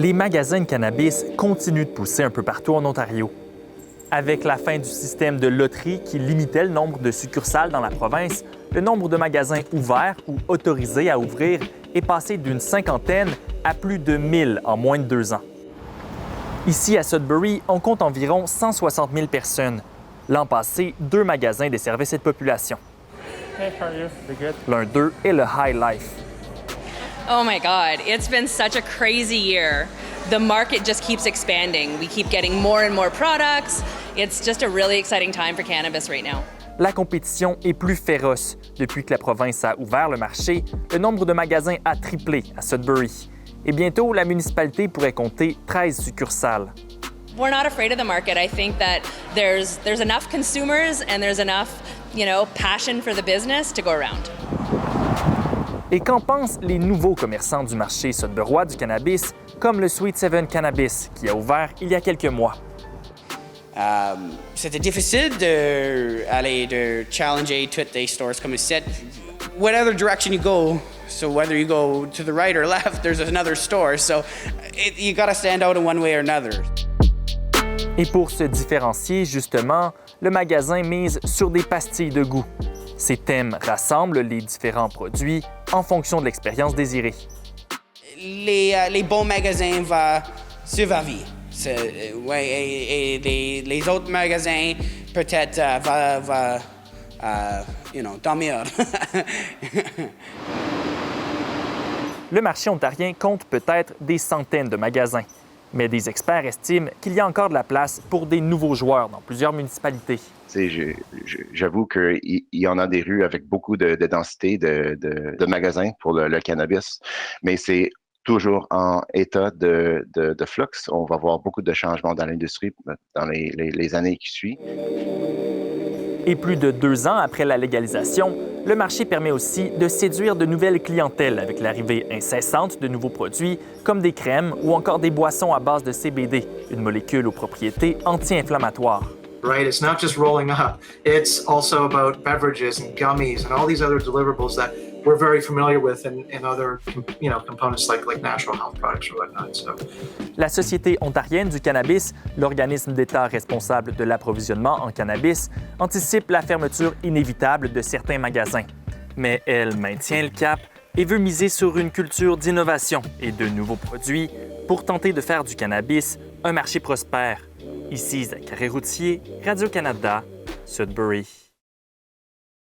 Les magasins de cannabis continuent de pousser un peu partout en Ontario. Avec la fin du système de loterie qui limitait le nombre de succursales dans la province, le nombre de magasins ouverts ou autorisés à ouvrir est passé d'une cinquantaine à plus de 1000 en moins de 2 ans. Ici, à Sudbury, on compte environ 160 000 personnes. L'an passé, 2 magasins desservaient cette population. L'un d'eux est le High Life. Oh my God, it's been such a crazy year. The market just keeps expanding. We keep getting more and more products. It's just a really exciting time for cannabis right now. La compétition est plus féroce. Depuis que la province a ouvert le marché, le nombre de magasins a triplé à Sudbury. Et bientôt, la municipalité pourrait compter 13 succursales. We're not afraid of the market. I think that there's enough consumers and there's enough, passion for the business to go around. Et qu'en pensent les nouveaux commerçants du marché sudburois du cannabis, comme le Sweet Seven Cannabis, qui a ouvert il y a quelques mois? C'était difficile de challenger toutes les stores comme ici. Whatever direction you go, so whether you go to the right or left, there's another store. So you gotta stand out in one way or another. Et pour se différencier, justement, le magasin mise sur des pastilles de goût. Ces thèmes rassemblent les différents produits en fonction de l'expérience désirée. Les bons magasins vont survivre. Et les autres magasins, peut-être, dormir. Le marché ontarien compte peut-être des centaines de magasins, mais des experts estiment qu'il y a encore de la place pour des nouveaux joueurs dans plusieurs municipalités. J'avoue qu'il y en a des rues avec beaucoup de densité de magasins pour le cannabis, mais c'est toujours en état de flux. On va voir beaucoup de changements dans l'industrie dans les années qui suivent. Et plus de 2 ans après la légalisation, le marché permet aussi de séduire de nouvelles clientèles avec l'arrivée incessante de nouveaux produits comme des crèmes ou encore des boissons à base de CBD, une molécule aux propriétés anti-inflammatoires. Right? It's not just rolling up. It's also about beverages and gummies and all these other deliverables that we're very familiar with in other, components like natural health products or whatnot. So. La Société ontarienne du cannabis, l'organisme d'État responsable de l'approvisionnement en cannabis, anticipe la fermeture inévitable de certains magasins. Mais elle maintient le cap et veut miser sur une culture d'innovation et de nouveaux produits pour tenter de faire du cannabis un marché prospère. Ici Zachary Routier, Radio-Canada, Sudbury.